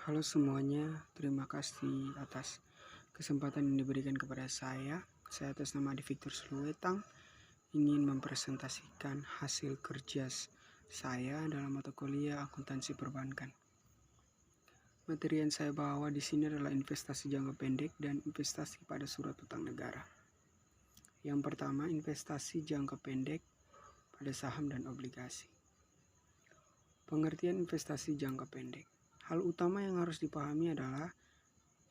Halo semuanya, terima kasih atas kesempatan yang diberikan kepada saya. Saya atas nama Adi Victor Suluwetang ingin mempresentasikan hasil kerja saya dalam mata kuliah akuntansi perbankan. Materi yang saya bawa di sini adalah investasi jangka pendek dan investasi pada surat utang negara. Yang pertama, investasi jangka pendek pada saham dan obligasi. Pengertian investasi jangka pendek. Hal utama yang harus dipahami adalah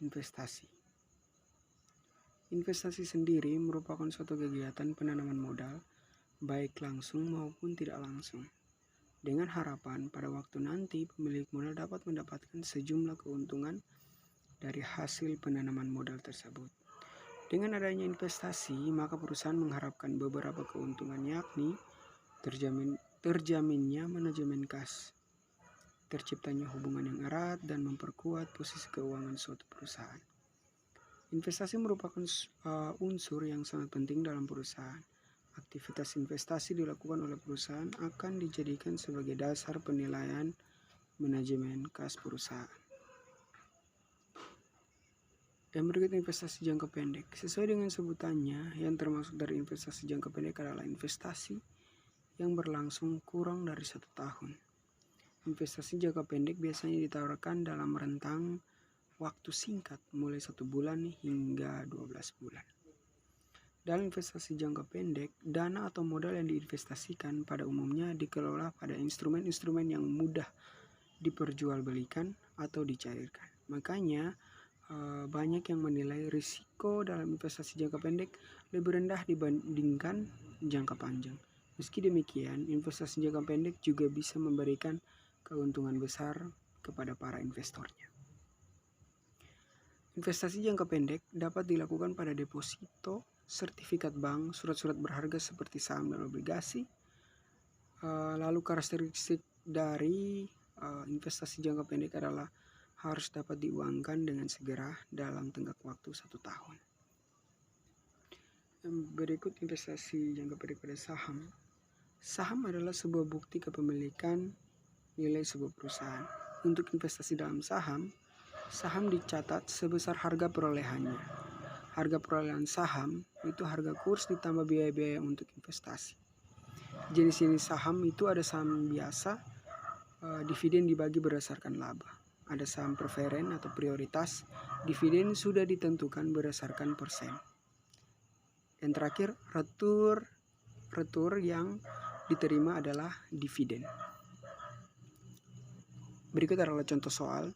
investasi. Investasi sendiri merupakan suatu kegiatan penanaman modal, baik langsung maupun tidak langsung, dengan harapan pada waktu nanti pemilik modal dapat mendapatkan sejumlah keuntungan dari hasil penanaman modal tersebut. Dengan adanya investasi, maka perusahaan mengharapkan beberapa keuntungan, yakni terjaminnya manajemen kas, terciptanya hubungan yang erat dan memperkuat posisi keuangan suatu perusahaan. Investasi merupakan unsur yang sangat penting dalam perusahaan. Aktivitas investasi dilakukan oleh perusahaan akan dijadikan sebagai dasar penilaian manajemen kas perusahaan. Yang berikut investasi jangka pendek. Sesuai dengan sebutannya, yang termasuk dari investasi jangka pendek adalah investasi yang berlangsung kurang dari 1 tahun. Investasi jangka pendek biasanya ditawarkan dalam rentang waktu singkat, mulai 1 bulan hingga 12 bulan. Dalam investasi jangka pendek, dana atau modal yang diinvestasikan pada umumnya dikelola pada instrumen-instrumen yang mudah diperjualbelikan atau dicairkan. Makanya banyak yang menilai risiko dalam investasi jangka pendek lebih rendah dibandingkan jangka panjang. Meski demikian, investasi jangka pendek juga bisa memberikan keuntungan besar kepada para investornya. Investasi jangka pendek dapat dilakukan pada deposito, sertifikat bank, surat-surat berharga seperti saham dan obligasi. Lalu karakteristik dari investasi jangka pendek adalah harus dapat diuangkan dengan segera dalam tenggat waktu 1 tahun. Yang berikut investasi jangka pendek pada saham. Saham adalah sebuah bukti kepemilikan nilai sebuah perusahaan. Untuk investasi dalam saham, saham dicatat sebesar harga perolehannya. Harga perolehan saham itu harga kurs ditambah biaya-biaya untuk investasi. Jenis-jenis saham itu ada saham biasa, dividen dibagi berdasarkan laba. Ada saham preferen atau prioritas, dividen sudah ditentukan berdasarkan persen. Yang terakhir, retur yang diterima adalah dividen. Berikut adalah contoh soal.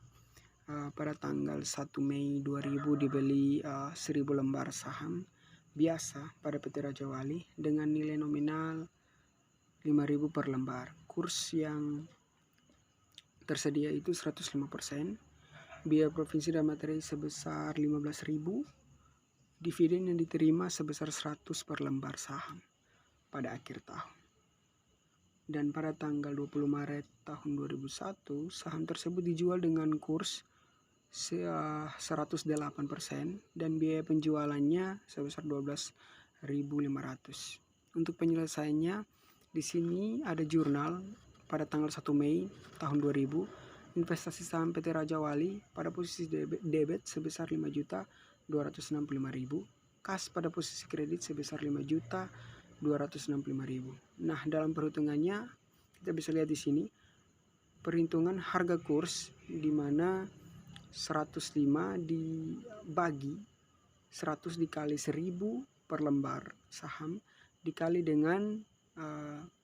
Pada tanggal 1 Mei 2000 dibeli 1000 lembar saham biasa pada PT Raja Wali dengan nilai nominal 5.000 per lembar. Kurs yang tersedia itu 105%, biaya provinsi dan materi sebesar 15.000, dividen yang diterima sebesar 100 per lembar saham pada akhir tahun. Dan pada tanggal 20 Maret tahun 2001, saham tersebut dijual dengan kurs 108% dan biaya penjualannya sebesar 12.500. Untuk penyelesaiannya, di sini ada jurnal pada tanggal 1 Mei tahun 2000, investasi saham PT Raja Wali pada posisi debit sebesar 5.265.000, kas pada posisi kredit sebesar 5.265.000. Nah, dalam perhitungannya kita bisa lihat di sini perhitungan harga kurs di mana 105 dibagi 100 dikali 1000 per lembar saham dikali dengan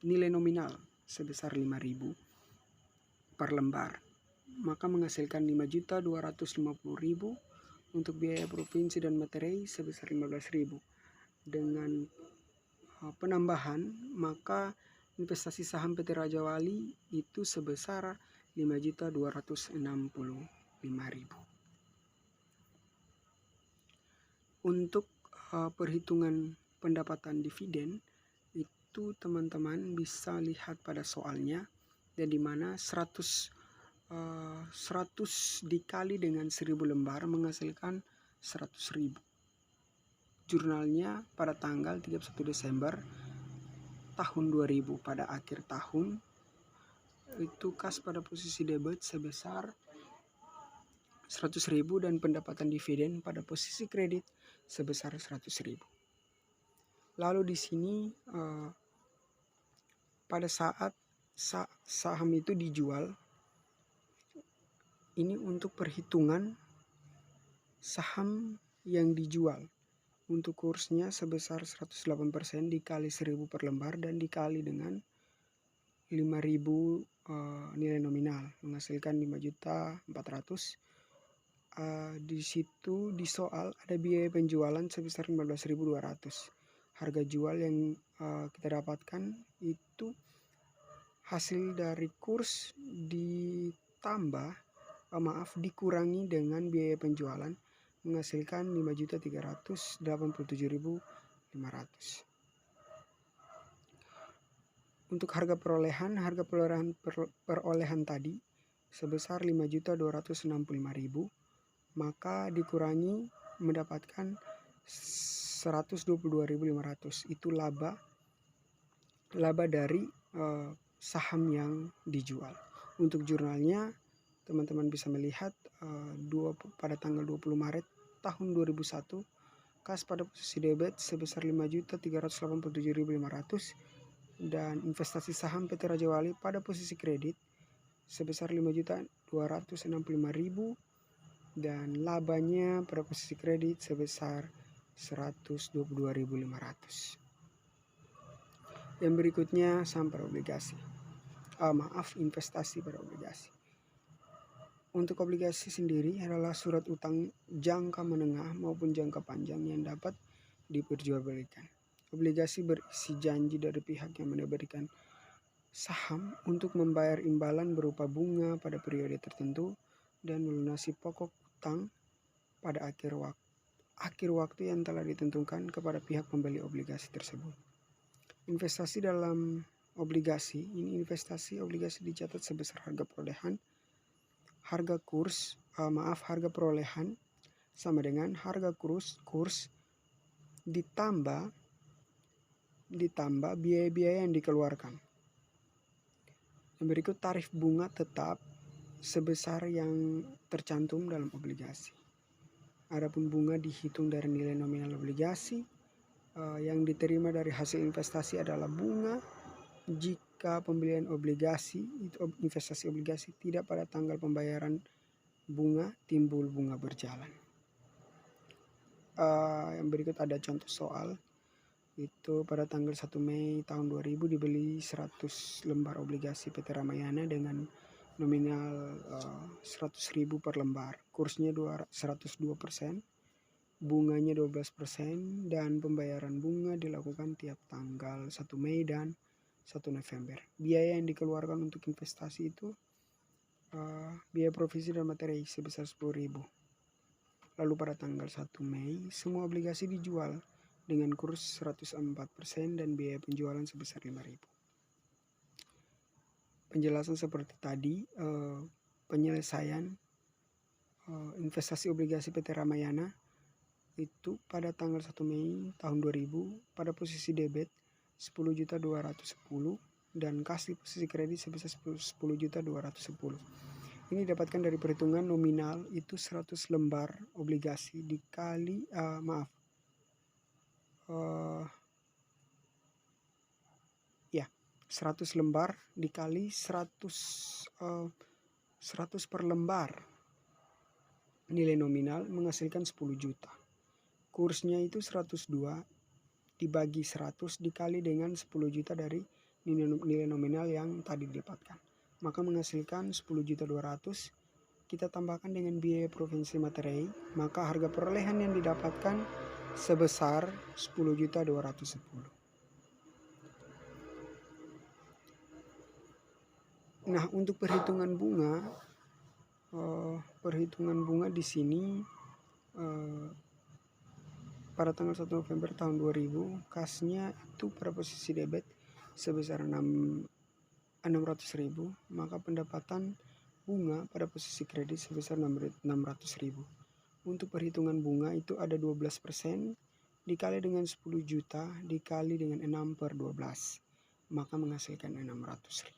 nilai nominal sebesar 5.000 per lembar, maka menghasilkan 5.250.000. Untuk biaya provinsi dan materi sebesar 15.000. Dengan penambahan, maka investasi saham PT Raja Wali itu sebesar 5.265.000. Untuk perhitungan pendapatan dividen itu teman-teman bisa lihat pada soalnya, dan di mana 100 dikali dengan 1000 lembar menghasilkan 100.000. Jurnalnya pada tanggal 31 Desember tahun 2000 pada akhir tahun itu kas pada posisi debit sebesar 100.000 dan pendapatan dividen pada posisi kredit sebesar 100.000. Lalu di sini pada saat saham itu dijual, ini untuk perhitungan saham yang dijual. Untuk kursnya sebesar 108% dikali 1000 per lembar dan dikali dengan 5.000 nilai nominal menghasilkan 5.400.000. Di situ di soal ada biaya penjualan sebesar 15.200. Harga jual yang kita dapatkan itu hasil dari kurs dikurangi dengan biaya penjualan menghasilkan 5.387.500. Untuk harga perolehan tadi sebesar 5.265.000, maka dikurangi mendapatkan 122.500. Itu laba dari saham yang dijual. Untuk jurnalnya teman-teman bisa melihat pada tanggal 20 Maret tahun 2001 kas pada posisi debit sebesar 5.387.500 dan investasi saham PT Raja Wali pada posisi kredit sebesar 5.265.000 dan labanya pada posisi kredit sebesar 122.500. Yang berikutnya saham pada obligasi. Investasi pada obligasi. Untuk obligasi sendiri adalah surat utang jangka menengah maupun jangka panjang yang dapat diperjualbelikan. Obligasi berisi janji dari pihak yang memberikan saham untuk membayar imbalan berupa bunga pada periode tertentu dan melunasi pokok utang pada akhir waktu yang telah ditentukan kepada pihak pembeli obligasi tersebut. Investasi dalam obligasi, investasi obligasi dicatat sebesar harga perolehan. Harga perolehan sama dengan harga kurs ditambah biaya-biaya yang dikeluarkan. Yang berikut tarif bunga tetap sebesar yang tercantum dalam obligasi. Adapun bunga dihitung dari nilai nominal obligasi. Yang diterima dari hasil investasi adalah bunga jika pembelian investasi obligasi tidak pada tanggal pembayaran bunga timbul bunga berjalan. Yang berikut ada contoh soal. Itu pada tanggal 1 Mei tahun 2000 dibeli 100 lembar obligasi PT Ramayana dengan nominal 100.000 per lembar. Kursnya 102%, bunganya 12% dan pembayaran bunga dilakukan tiap tanggal 1 Mei dan 1 November. Biaya yang dikeluarkan untuk investasi itu biaya provisi dan materi sebesar 10.000. Lalu pada tanggal 1 Mei semua obligasi dijual dengan kurs 104% dan biaya penjualan sebesar 5.000. Penjelasan seperti tadi, penyelesaian investasi obligasi PT Ramayana itu pada tanggal 1 Mei tahun 2000 pada posisi debit 10.210 dan kas di posisi kredit sebesar 10.210. Ini didapatkan dari perhitungan nominal itu 100 lembar obligasi dikali 100 lembar dikali 100 per lembar nilai nominal menghasilkan 10 juta. Kursnya itu 102 dibagi 100 dikali dengan 10 juta dari nilai nominal yang tadi didapatkan. Maka menghasilkan 10.200.000. Kita tambahkan dengan biaya provinsi materai, maka harga perolehan yang didapatkan sebesar 10.210. Nah, untuk perhitungan bunga di sini pada tanggal 1 November tahun 2000 kasnya itu pada posisi debit sebesar 600.000, maka pendapatan bunga pada posisi kredit sebesar 600.000. Untuk perhitungan bunga itu ada 12% dikali dengan 10 juta dikali dengan 6 per 12, maka menghasilkan 600.000.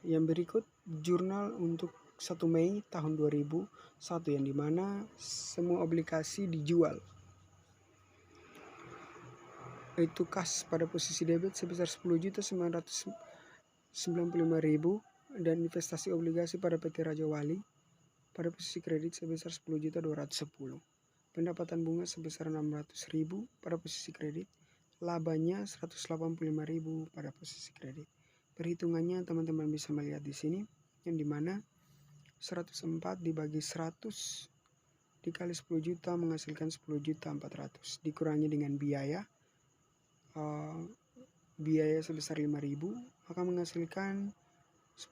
Yang berikut jurnal untuk 1 Mei tahun 2001 yang dimana semua obligasi dijual. Itu kas pada posisi debit sebesar 10.995.000 dan investasi obligasi pada PT Raja Wali pada posisi kredit sebesar 10.210. Pendapatan bunga sebesar 600.000 pada posisi kredit. Labanya 185.000 pada posisi kredit. Perhitungannya teman-teman bisa melihat di sini yang dimana 104 dibagi 100 dikali 10 juta menghasilkan 10.400.000 dikurangi dengan biaya sebesar 5.000 maka menghasilkan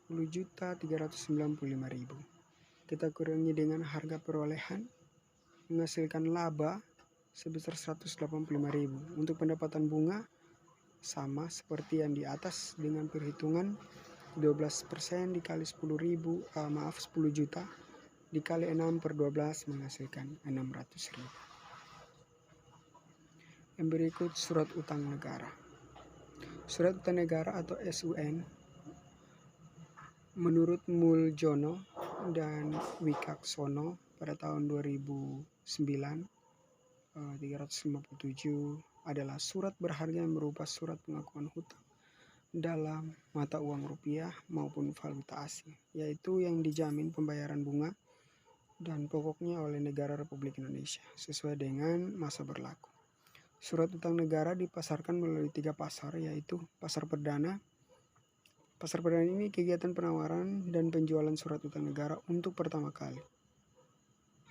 10.395.000. Kita kurangi dengan harga perolehan menghasilkan laba sebesar 185.000. Untuk pendapatan bunga sama seperti yang di atas dengan perhitungan 12% dikali 10 juta dikali 6/12 menghasilkan 600.000. Yang berikut surat utang negara. Surat utang negara atau SUN menurut Muljono dan Wicaksono pada tahun 2009 357 adalah surat berharga yang berupa surat pengakuan hutang dalam mata uang rupiah maupun valuta asing, yaitu yang dijamin pembayaran bunga dan pokoknya oleh negara Republik Indonesia sesuai dengan masa berlaku. Surat utang negara dipasarkan melalui 3 pasar, yaitu pasar perdana. Pasar perdana ini kegiatan penawaran dan penjualan surat utang negara untuk pertama kali.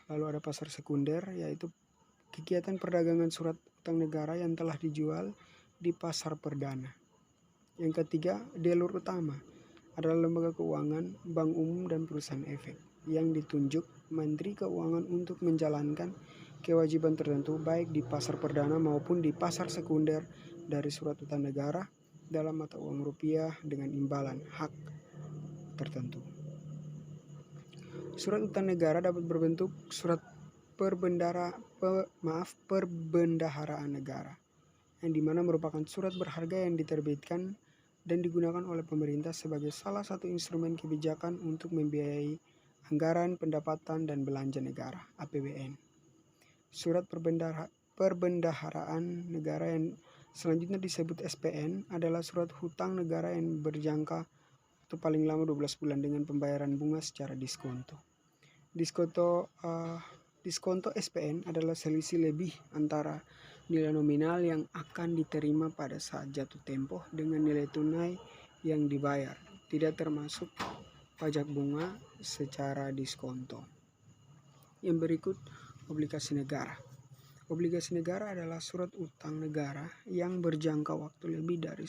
Lalu ada pasar sekunder, yaitu kegiatan perdagangan surat utang negara yang telah dijual di pasar perdana. Yang ketiga, delur utama adalah lembaga keuangan, bank umum, dan perusahaan efek yang ditunjuk Menteri Keuangan untuk menjalankan kewajiban tertentu baik di pasar perdana maupun di pasar sekunder dari surat utang negara dalam mata uang rupiah dengan imbalan hak tertentu. Surat utang negara dapat berbentuk surat perbendaharaan negara, yang dimana merupakan surat berharga yang diterbitkan dan digunakan oleh pemerintah sebagai salah satu instrumen kebijakan untuk membiayai anggaran pendapatan dan belanja negara (APBN). Surat perbendaharaan negara yang selanjutnya disebut SPN adalah surat hutang negara yang berjangka waktu paling lama 12 bulan dengan pembayaran bunga secara diskonto. Diskonto SPN adalah selisih lebih antara nilai nominal yang akan diterima pada saat jatuh tempo dengan nilai tunai yang dibayar, tidak termasuk pajak bunga secara diskonto. Yang berikut obligasi negara. Obligasi negara adalah surat utang negara yang berjangka waktu lebih dari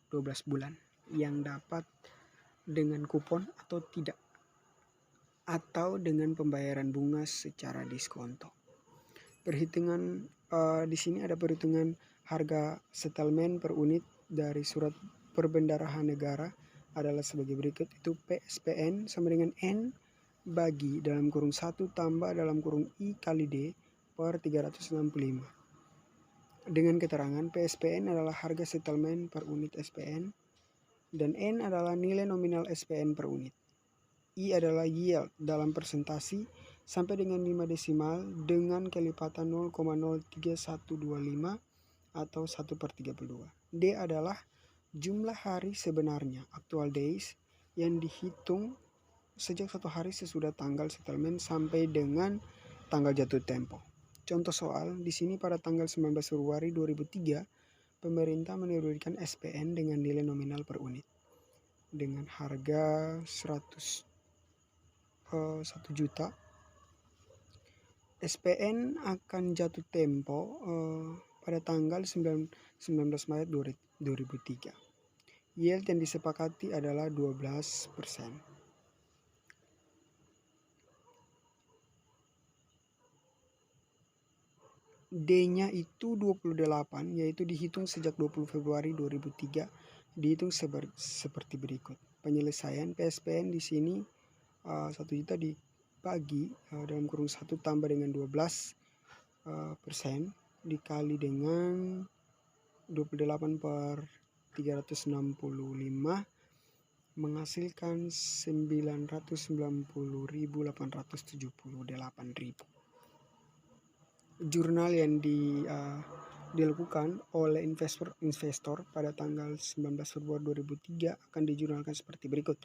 12 bulan yang dapat dengan kupon atau tidak, atau dengan pembayaran bunga secara diskonto. Perhitungan di sini ada perhitungan harga settlement per unit dari surat perbendaharaan negara adalah sebagai berikut, itu PSPN sama dengan N bagi dalam kurung 1 tambah dalam kurung I kali D per 365. Dengan keterangan PSPN adalah harga settlement per unit SPN dan N adalah nilai nominal SPN per unit. I adalah yield dalam persentasi sampai dengan 5 desimal dengan kelipatan 0,03125 atau 1/32. D adalah jumlah hari sebenarnya actual days yang dihitung sejak 1 hari sesudah tanggal settlement sampai dengan tanggal jatuh tempo. Contoh soal, di sini pada tanggal 19 Februari 2003, pemerintah menerbitkan SPN dengan nilai nominal per unit dengan harga 1 juta. SPN akan jatuh tempo pada tanggal 19 Maret 2003. Yield yang disepakati adalah 12%. D-nya itu 28, yaitu dihitung sejak 20 Februari 2003, dihitung seperti berikut. Penyelesaian PSPN di sini 1 juta dibagi dalam kurung 1 tambah dengan 12% dikali dengan 28/365 menghasilkan 990.878.000. Jurnal yang dilakukan oleh investor pada tanggal 19 Februari 2003 akan dijurnalkan seperti berikut,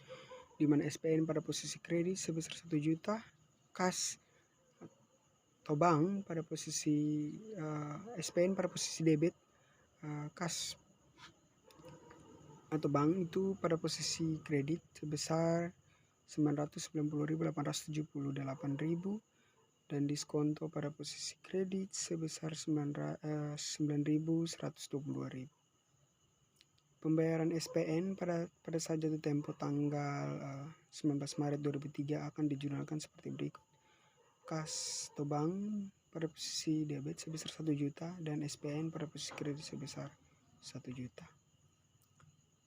di mana SPN pada posisi kredit sebesar 1 juta, kas atau bank pada posisi SPN pada posisi debit, kas atau bank itu pada posisi kredit sebesar 990.878.000 dan diskonto pada posisi kredit sebesar 9.122.000. Pembayaran SPN pada saat jatuh tempo tanggal 19 Maret 2003 akan dijurnalkan seperti berikut. Kas atau bank pada posisi debit sebesar 1 juta dan SPN pada posisi kredit sebesar 1 juta.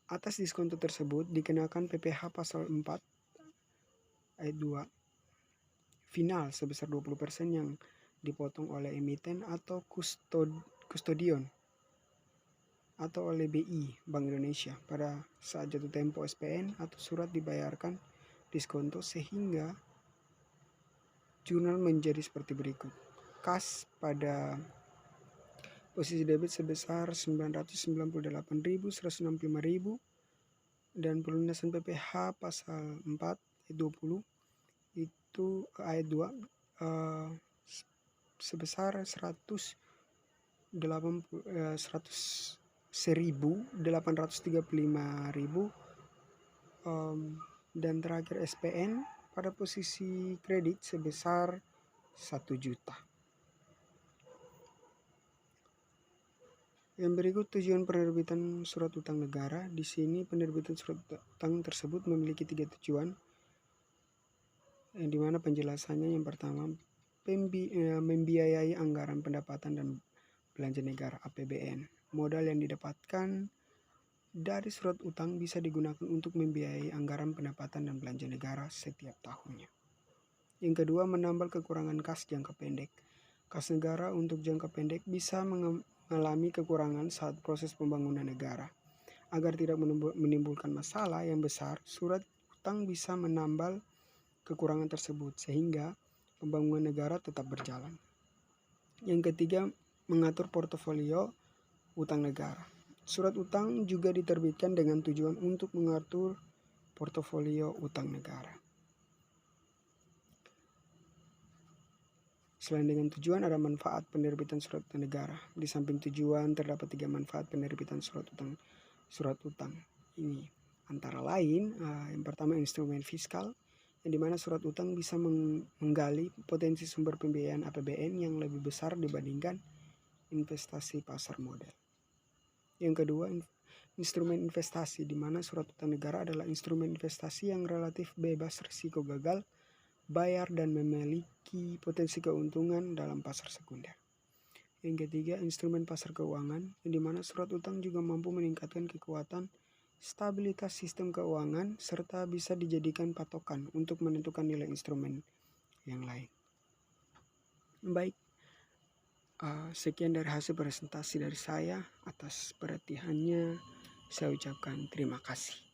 Atas diskonto tersebut dikenakan PPh pasal 4 ayat 2 final sebesar 20% yang dipotong oleh emiten atau kustodion atau oleh BI Bank Indonesia pada saat jatuh tempo SPN atau surat dibayarkan diskonto, sehingga jurnal menjadi seperti berikut. Kas pada posisi debit sebesar 998.165.000 dan pelunasan PPh pasal 4 ayat 20 itu ayat 2 sebesar 100.835.000 dan terakhir SPN pada posisi kredit sebesar 1 juta. Yang berikut tujuan penerbitan surat utang negara. Di sini penerbitan surat utang tersebut memiliki 3 tujuan, yang dimana penjelasannya yang pertama, membiayai anggaran pendapatan dan belanja negara APBN. Modal yang didapatkan dari surat utang bisa digunakan untuk membiayai anggaran pendapatan dan belanja negara setiap tahunnya. Yang kedua, menambal kekurangan kas jangka pendek. Kas negara untuk jangka pendek bisa mengalami kekurangan saat proses pembangunan negara. Agar tidak menimbulkan masalah yang besar, surat utang bisa menambal kekurangan tersebut sehingga pembangunan negara tetap berjalan. Yang ketiga, mengatur portofolio utang negara. Surat utang juga diterbitkan dengan tujuan untuk mengatur portofolio utang negara. Selain dengan tujuan, ada manfaat penerbitan surat utang negara. Di samping tujuan, terdapat 3 manfaat penerbitan surat utang ini. Antara lain, yang pertama instrumen fiskal, yang dimana surat utang bisa menggali potensi sumber pembiayaan APBN yang lebih besar dibandingkan investasi pasar modal. Yang kedua, instrumen investasi, di mana surat utang negara adalah instrumen investasi yang relatif bebas risiko gagal bayar dan memiliki potensi keuntungan dalam pasar sekunder. Yang ketiga, instrumen pasar keuangan, yang dimana surat utang juga mampu meningkatkan kekuatan stabilitas sistem keuangan serta bisa dijadikan patokan untuk menentukan nilai instrumen yang lain. Baik, sekian dari hasil presentasi dari saya. Atas perhatiannya saya ucapkan terima kasih.